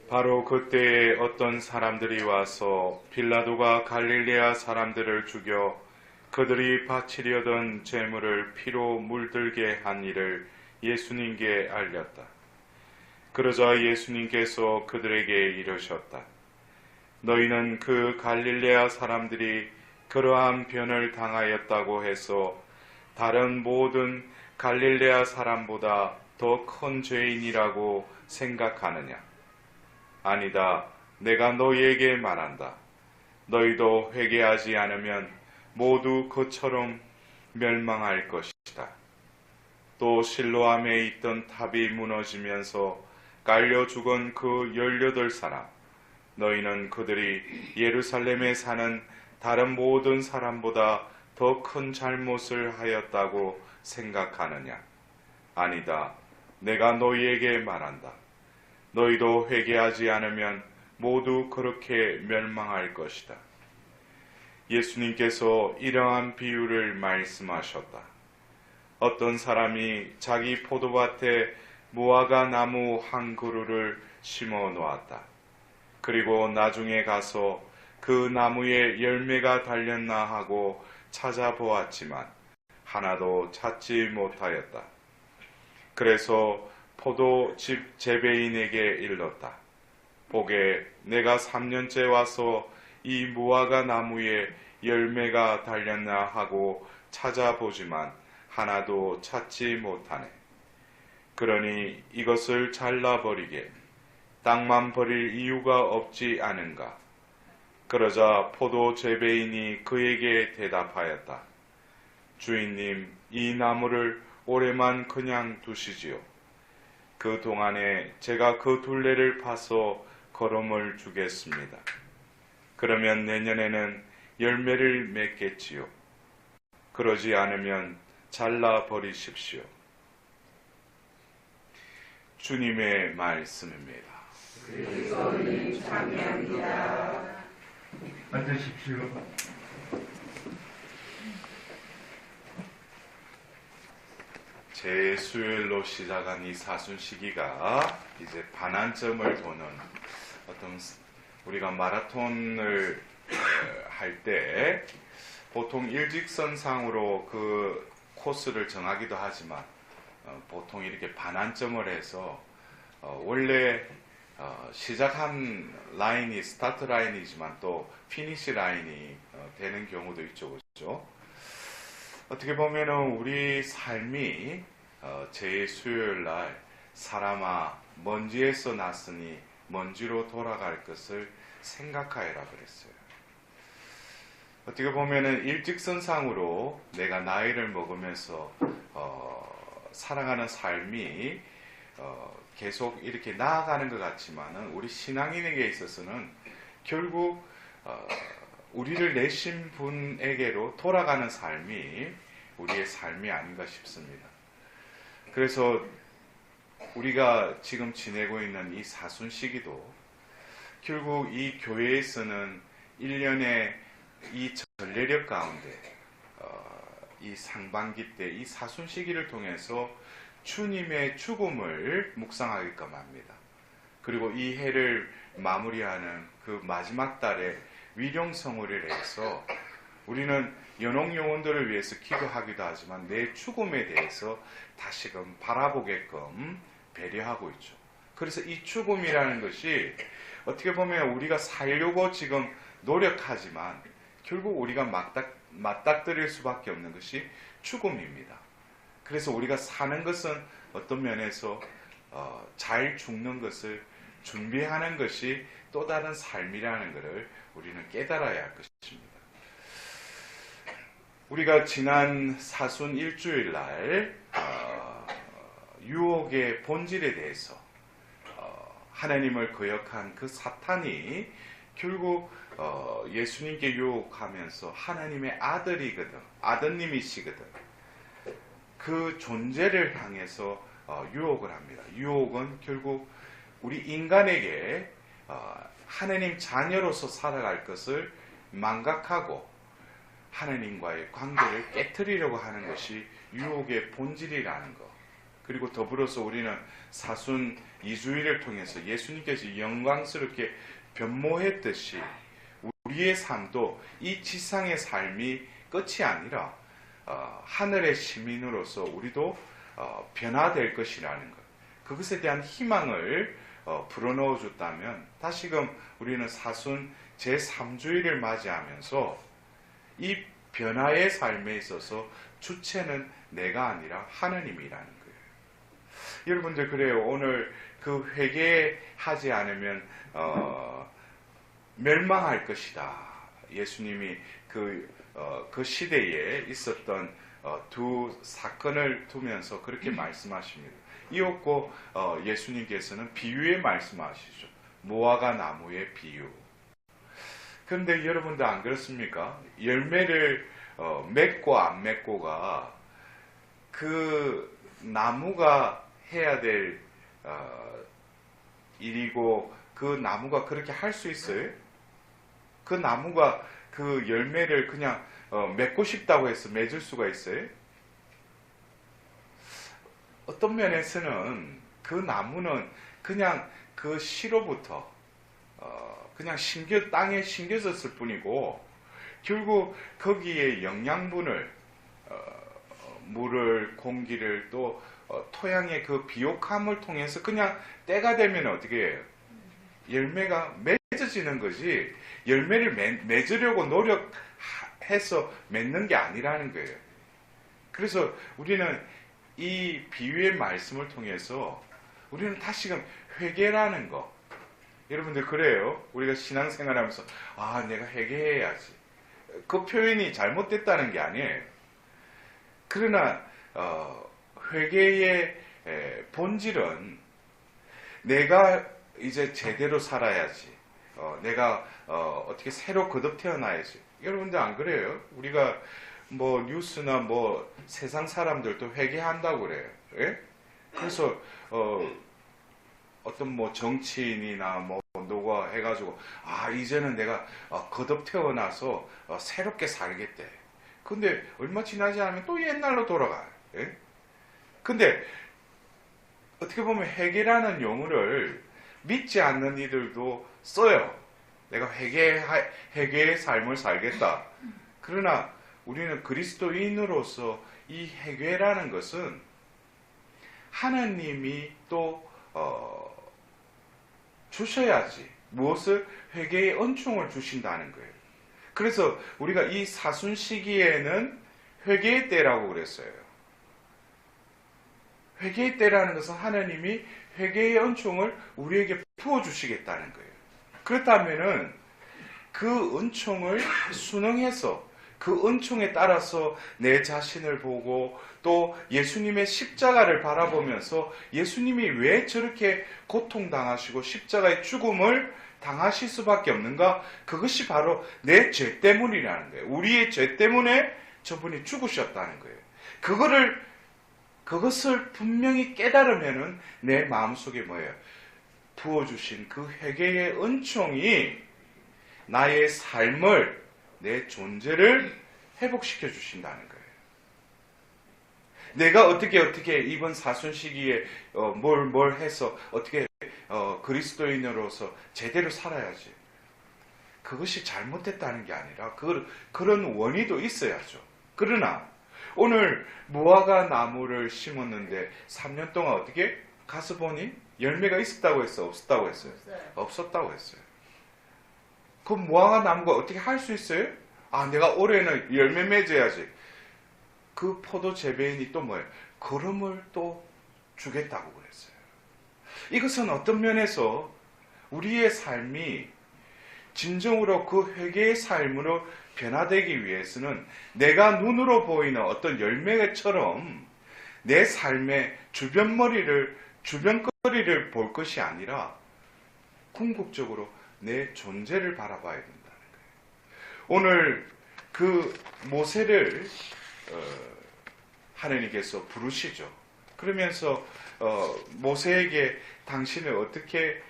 바로 그때에 어떤 사람들이 와서 빌라도가 갈릴레아 사람들을 죽여 그들이 바치려던 제물을 피로 물들게 한 일을 예수님께 알렸다. 그러자 예수님께서 그들에게 이르셨다. 너희는 그 갈릴레아 사람들이 그러한 변을 당하였다고 해서 다른 모든 갈릴레아 사람보다 더 큰 죄인이라고 생각하느냐? 아니다. 내가 너희에게 말한다. 너희도 회개하지 않으면 모두 그처럼 멸망할 것이다. 또 실로암에 있던 탑이 무너지면서 깔려 죽은 그 18사람, 너희는 그들이 예루살렘에 사는 다른 모든 사람보다 더 큰 잘못을 하였다고 생각하느냐? 아니다. 내가 너희에게 말한다. 너희도 회개하지 않으면 모두 그렇게 멸망할 것이다. 예수님께서 이러한 비유를 말씀하셨다. 어떤 사람이 자기 포도밭에 무화과 나무 한 그루를 심어 놓았다. 그리고 나중에 가서 그 나무에 열매가 달렸나 하고 찾아보았지만 하나도 찾지 못하였다. 그래서 포도집 재배인에게 일렀다. 보게, 내가 3년째 와서 이 무화과 나무에 열매가 달렸나 하고 찾아보지만 하나도 찾지 못하네. 그러니 이것을 잘라버리게, 땅만 버릴 이유가 없지 않은가? 그러자 포도 재배인이 그에게 대답하였다. 주인님, 이 나무를 올해만 그냥 두시지요. 그 동안에 제가 그 둘레를 파서 거름을 주겠습니다. 그러면 내년에는 열매를 맺겠지요. 그러지 않으면 잘라버리십시오. 주님의 말씀입니다. 그리스도님 참여합니다. 앉으십시오. 제 수요일로 시작한 이 사순시기가 이제 반환점을 도는 어떤, 우리가 마라톤을 할 때 보통 일직선상으로 그 코스를 정하기도 하지만 보통 이렇게 반환점을 해서 원래 시작한 라인이 스타트 라인이지만 또 피니시 라인이 되는 경우도 있죠. 그렇죠? 어떻게 보면은 우리 삶이 제 수요일 날 사람아 먼지에서 났으니 먼지로 돌아갈 것을 생각하여라 그랬어요. 어떻게 보면은 일직선상으로 내가 나이를 먹으면서 살아가는 삶이 계속 이렇게 나아가는 것 같지만은 우리 신앙인에게 있어서는 결국 우리를 내신 분에게로 돌아가는 삶이 우리의 삶이 아닌가 싶습니다. 그래서 우리가 지금 지내고 있는 이 사순 시기도 결국 이 교회에서는 1년의 이 전례력 가운데 이 상반기 때 이 사순 시기를 통해서 주님의 죽음을 묵상하게끔 합니다. 그리고 이 해를 마무리하는 그 마지막 달에 위령성호를 해서 우리는 연옥 영혼들을 위해서 기도하기도 하지만 내 죽음에 대해서 다시금 바라보게끔 배려하고 있죠. 그래서 이 죽음이라는 것이 어떻게 보면 우리가 살려고 지금 노력하지만 결국 우리가 맞닥뜨릴 수밖에 없는 것이 죽음입니다. 그래서 우리가 사는 것은 어떤 면에서 잘 죽는 것을 준비하는 것이 또 다른 삶이라는 것을 우리는 깨달아야 할 것입니다. 우리가 지난 사순 일주일 날 유혹의 본질에 대해서 하나님을 거역한 그 사탄이 결국 예수님께 유혹하면서 하나님의 아들이거든, 아드님이시거든, 그 존재를 향해서 유혹을 합니다. 유혹은 결국 우리 인간에게 하나님 자녀로서 살아갈 것을 망각하고 하나님과의 관계를 깨트리려고 하는 것이 유혹의 본질이라는 것, 그리고 더불어서 우리는 사순 이주일을 통해서 예수님께서 영광스럽게 변모했듯이 우리의 삶도 이 지상의 삶이 끝이 아니라 하늘의 시민으로서 우리도 변화될 것이라는 것, 그것에 대한 희망을 불어넣어 줬다면 다시금 우리는 사순 제3주일을 맞이하면서 이 변화의 삶에 있어서 주체는 내가 아니라 하느님이라는 거예요. 여러분들 그래요. 오늘 그 회개하지 않으면 멸망할 것이다. 예수님이 그 시대에 있었던 두 사건을 두면서 그렇게 말씀하십니다. 이었고 예수님께서는 비유에 말씀하시죠. 무화과 나무의 비유. 그런데 여러분들 안 그렇습니까? 열매를 맺고 안 맺고가 그 나무가 해야 될 일이고, 그 나무가 그렇게 할 수 있어요? 그 나무가 그 열매를 그냥 맺고 싶다고 해서 맺을 수가 있어요? 어떤 면에서는 그 나무는 그냥 그 씨로부터 그냥 땅에 심겨졌을 뿐이고, 결국 거기에 영양분을 물을, 공기를, 또 토양의 그 비옥함을 통해서 그냥 때가 되면 어떻게 해요? 열매가 맺어지는 거지, 열매를 맺으려고 노력해서 맺는 게 아니라는 거예요. 그래서 우리는 이 비유의 말씀을 통해서 우리는 다시금 회개라는 거, 여러분들 그래요. 우리가 신앙생활하면서 내가 회개해야지, 그 표현이 잘못됐다는 게 아니에요. 그러나 회개의 본질은 내가 이제 제대로 살아야지, 내가 어떻게 새로 거듭 태어나야지. 여러분들 안 그래요? 우리가 뭐 뉴스나 뭐 세상 사람들도 회개한다고 그래요. 예? 그래서 어떤 뭐 정치인이나 뭐 누가 해가지고 이제는 내가 거듭 태어나서 새롭게 살겠대. 근데 얼마 지나지 않으면 또 옛날로 돌아가요. 예? 근데 어떻게 보면 회개라는 용어를 믿지 않는 이들도 써요. 내가 회개의 삶을 살겠다. 그러나 우리는 그리스도인으로서 이 회개라는 것은 하나님이 또 주셔야지 무엇을? 회개의 은총을 주신다는 거예요. 그래서 우리가 이 사순 시기에는 회개의 때라고 그랬어요. 회개의 때라는 것은 하나님이 회개의 은총을 우리에게 부어주시겠다는 거예요. 그렇다면은 그 은총을 순응해서 그 은총에 따라서 내 자신을 보고 또 예수님의 십자가를 바라보면서 예수님이 왜 저렇게 고통당하시고 십자가의 죽음을 당하실 수밖에 없는가? 그것이 바로 내 죄 때문이라는 거예요. 우리의 죄 때문에 저분이 죽으셨다는 거예요. 그것을 분명히 깨달으면은 내 마음속에 뭐예요? 부어주신 그 회개의 은총이 나의 삶을, 내 존재를 회복시켜 주신다는 거예요. 내가 어떻게 이번 사순 시기에 뭘 해서 어떻게 그리스도인으로서 제대로 살아야지. 그것이 잘못됐다는 게 아니라 그런 원인도 있어야죠. 그러나 오늘 무화과 나무를 심었는데 3년 동안 어떻게 가서 보니 열매가 있었다고 했어? 없었다고 했어요? 없었다고 했어요. 그 무화과 나무가 어떻게 할 수 있어요? 내가 올해는 열매 맺어야지. 그 포도 재배인이 또 뭐예요? 걸음을 또 주겠다고 그랬어요. 이것은 어떤 면에서 우리의 삶이 진정으로 그 회개의 삶으로 변화되기 위해서는 내가 눈으로 보이는 어떤 열매처럼 내 삶의 주변거리를 볼 것이 아니라 궁극적으로 내 존재를 바라봐야 된다는 거예요. 오늘 그 모세를 하나님께서 부르시죠. 그러면서 모세에게 당신을 어떻게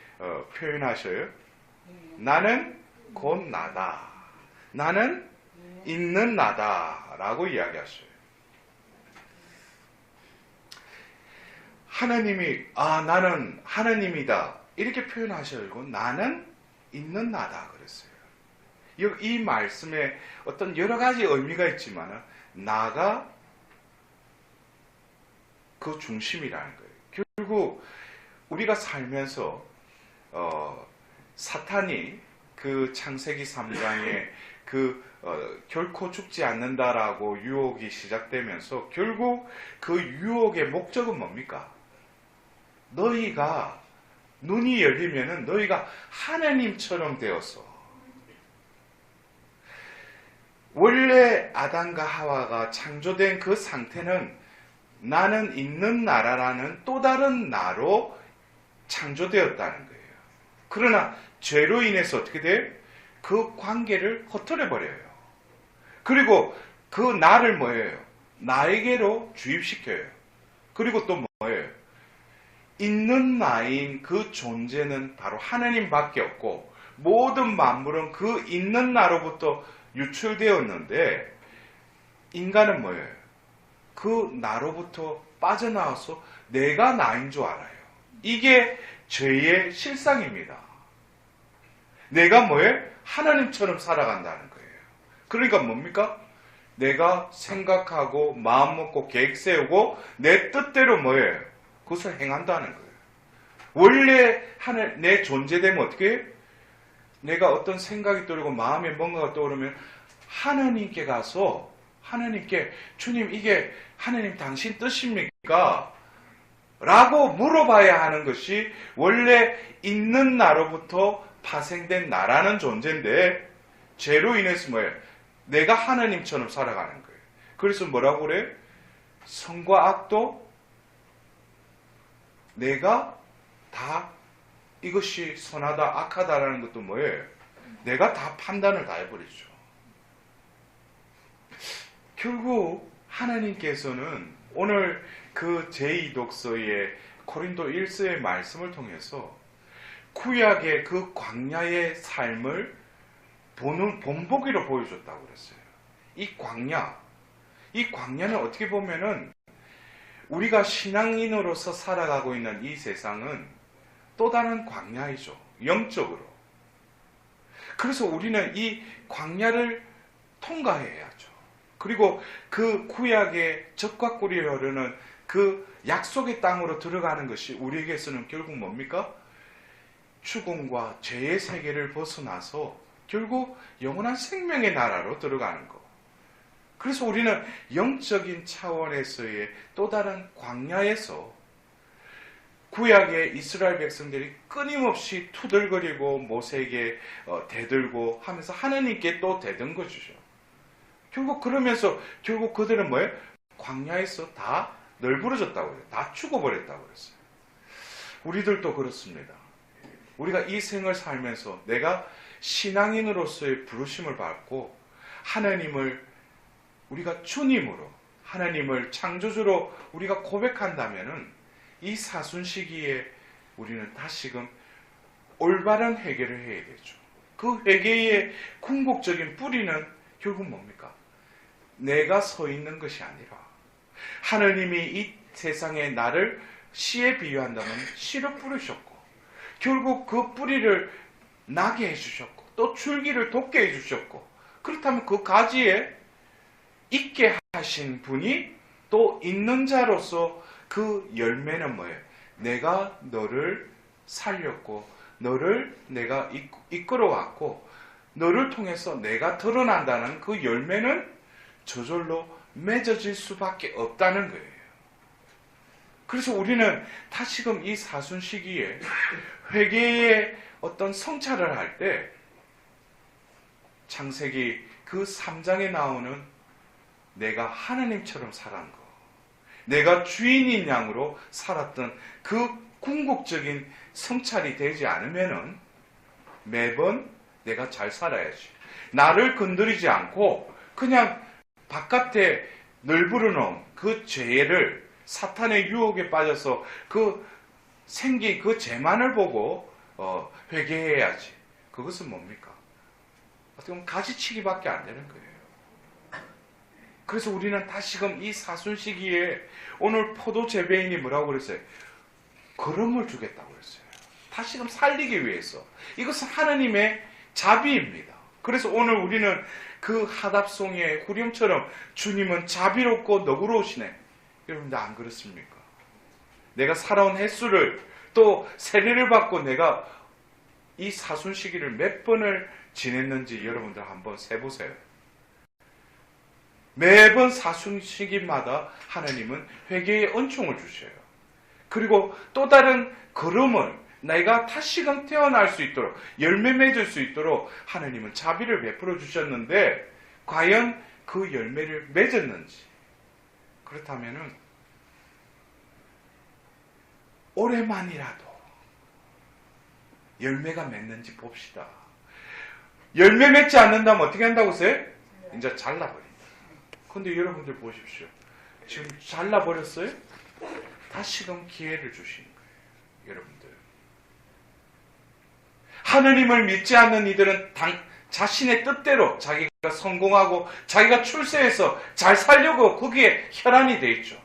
표현하셔요? 나는 곧 나다. 나는 있는 나다. 라고 이야기하셔요. 하나님이 나는 하나님이다 이렇게 표현하시고 나는 있는 나다 그랬어요. 이 말씀에 어떤 여러 가지 의미가 있지만 나가 그 중심이라는 거예요. 결국 우리가 살면서 사탄이 그 창세기 3장에 결코 죽지 않는다라고 유혹이 시작되면서 결국 그 유혹의 목적은 뭡니까? 너희가 눈이 열리면은 너희가 하나님처럼 되어서 원래 아담과 하와가 창조된 그 상태는 나는 있는 나라라는 또 다른 나로 창조되었다는 거예요. 그러나 죄로 인해서 어떻게 돼요? 그 관계를 허털어 버려요. 그리고 그 나를 뭐예요? 나에게로 주입시켜요. 그리고 또 뭐예요? 있는 나인 그 존재는 바로 하나님밖에 없고 모든 만물은 그 있는 나로부터 유출되었는데 인간은 뭐예요? 그 나로부터 빠져나와서 내가 나인 줄 알아요. 이게 죄의 실상입니다. 내가 뭐예요? 하나님처럼 살아간다는 거예요. 그러니까 뭡니까? 내가 생각하고 마음 먹고 계획 세우고 내 뜻대로 뭐예요? 그것을 행한다는 거예요. 원래 내 존재되면 어떻게 해요? 내가 어떤 생각이 떠오르고 마음에 뭔가가 떠오르면 하나님께 가서 하나님께 주님 이게 하나님 당신 뜻입니까? 라고 물어봐야 하는 것이 원래 있는 나로부터 파생된 나라는 존재인데 죄로 인해서 뭐예요? 내가 하나님처럼 살아가는 거예요. 그래서 뭐라고 그래요? 선과 악도 내가 다 이것이 선하다 악하다라는 것도 뭐예요? 내가 다 판단을 다 해버리죠. 결국 하나님께서는 오늘 그 제2독서의 고린도 1서의 말씀을 통해서 구약의 그 광야의 삶을 본보기로 보여줬다고 그랬어요. 이 광야는 어떻게 보면은 우리가 신앙인으로서 살아가고 있는 이 세상은 또 다른 광야이죠. 영적으로. 그래서 우리는 이 광야를 통과해야죠. 그리고 그 구약의 젖과 꿀이 흐르는 그 약속의 땅으로 들어가는 것이 우리에게서는 결국 뭡니까? 죽음과 죄의 세계를 벗어나서 결국 영원한 생명의 나라로 들어가는 것. 그래서 우리는 영적인 차원에서의 또 다른 광야에서 구약의 이스라엘 백성들이 끊임없이 투덜거리고 모세에게 대들고 하면서 하나님께 또 대든 것이죠. 결국 그러면서 결국 그들은 뭐예요? 광야에서 다 널브러졌다고 해요. 다 죽어버렸다고 그랬어요. 우리들도 그렇습니다. 우리가 이 생을 살면서 내가 신앙인으로서의 부르심을 받고 하나님을 우리가 주님으로 하나님을 창조주로 우리가 고백한다면은 이 사순 시기에 우리는 다시금 올바른 회개를 해야 되죠. 그 회개의 궁극적인 뿌리는 결국 뭡니까? 내가 서 있는 것이 아니라 하나님이 이 세상에 나를 씨에 비유한다면 씨로 뿌리셨고 결국 그 뿌리를 나게 해주셨고 또 줄기를 돋게 해주셨고 그렇다면 그 가지에 있게 하신 분이 또 있는 자로서 그 열매는 뭐예요? 내가 너를 살렸고 너를 내가 이끌어왔고 너를 통해서 내가 드러난다는 그 열매는 저절로 맺어질 수밖에 없다는 거예요. 그래서 우리는 다시금 이 사순 시기에 회개의 어떤 성찰을 할 때 창세기 그 3장에 나오는 내가 하나님처럼 살아간 거, 내가 주인인 양으로 살았던 그 궁극적인 성찰이 되지 않으면은 매번 내가 잘 살아야지. 나를 건드리지 않고 그냥 바깥에 널브러놓은 그 죄를 사탄의 유혹에 빠져서 그 생긴 그 죄만을 보고 회개해야지. 그것은 뭡니까? 어떻게 보면 가지치기밖에 안 되는 거예요. 그래서 우리는 다시금 이 사순 시기에 오늘 포도 재배인이 뭐라고 그랬어요? 걸음을 주겠다고 그랬어요. 다시금 살리기 위해서. 이것은 하나님의 자비입니다. 그래서 오늘 우리는 그 하답송의 후렴처럼 주님은 자비롭고 너그러우시네. 여러분들 안 그렇습니까? 내가 살아온 횟수를 또 세례를 받고 내가 이 사순 시기를 몇 번을 지냈는지 여러분들 한번 세보세요. 매번 사순 시기마다 하나님은 회개의 은총을 주셔요. 그리고 또 다른 걸음을 내가 다시금 태어날 수 있도록 열매 맺을 수 있도록 하나님은 자비를 베풀어 주셨는데 과연 그 열매를 맺었는지 그렇다면은 올해만이라도 열매가 맺는지 봅시다. 열매 맺지 않는다면 어떻게 한다고 했어요? 이제 잘라버린다. 근데 여러분들 보십시오. 지금 잘라버렸어요? 다시금 기회를 주시는 거예요. 여러분들. 하느님을 믿지 않는 이들은 자신의 뜻대로 자기가 성공하고 자기가 출세해서 잘 살려고 거기에 혈안이 돼 있죠.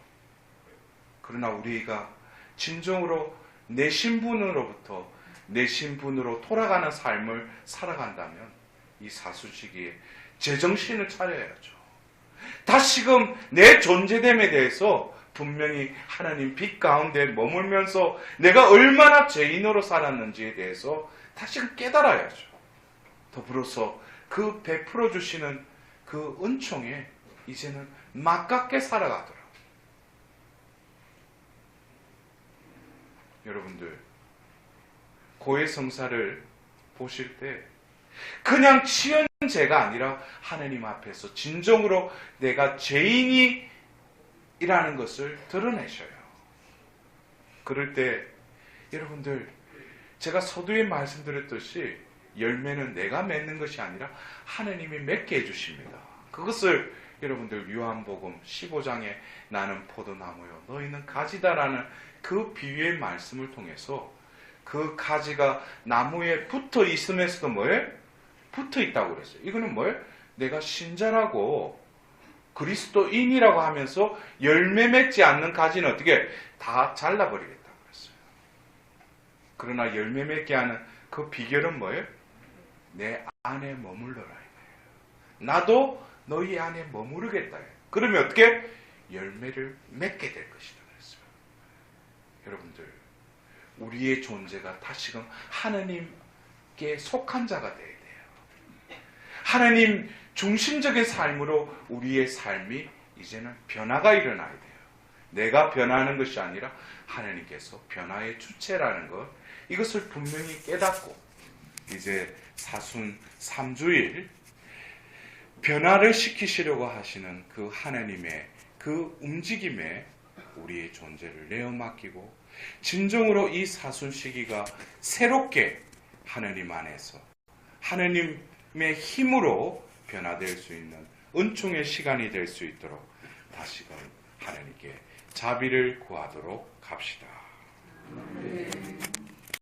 그러나 우리가 진정으로 내 신분으로부터 내 신분으로 돌아가는 삶을 살아간다면 이 사순 시기에 제정신을 차려야죠. 다시금 내 존재됨에 대해서 분명히 하나님 빛 가운데 머물면서 내가 얼마나 죄인으로 살았는지에 대해서 다시금 깨달아야죠. 더불어서 그 베풀어 주시는 그 은총에 이제는 막깝게 살아가더라. 여러분들 고해성사를 보실 때 그냥 치연 죄가 아니라 하나님 앞에서 진정으로 내가 죄인이라는 것을 드러내셔요. 그럴 때 여러분들 제가 서두에 말씀드렸듯이 열매는 내가 맺는 것이 아니라 하나님이 맺게 해주십니다. 그것을 여러분들 요한복음 15장에 나는 포도나무요 너희는 가지다라는 그 비유의 말씀을 통해서 그 가지가 나무에 붙어 있으면서도 뭐예요? 붙어 있다고 그랬어요. 이거는 뭐예요? 내가 신자라고 그리스도인이라고 하면서 열매 맺지 않는 가지는 어떻게 다 잘라버리겠다고 그랬어요. 그러나 열매 맺게 하는 그 비결은 뭐예요? 내 안에 머물러라 이거예요. 나도 너희 안에 머무르겠다. 그러면 어떻게? 열매를 맺게 될 것이다 그랬어요. 여러분들 우리의 존재가 다시금 하나님께 속한 자가 돼야 돼요. 하나님 중심적인 삶으로 우리의 삶이 이제는 변화가 일어나야 돼요. 내가 변화하는 것이 아니라 하나님께서 변화의 주체라는 것, 이것을 분명히 깨닫고 이제 사순 3주일 변화를 시키시려고 하시는 그 하나님의 그 움직임에 우리의 존재를 내어 맡기고 진정으로 이 사순 시기가 새롭게 하나님 안에서 하나님의 힘으로 변화될 수 있는 은총의 시간이 될 수 있도록 다시금 하나님께 자비를 구하도록 합시다.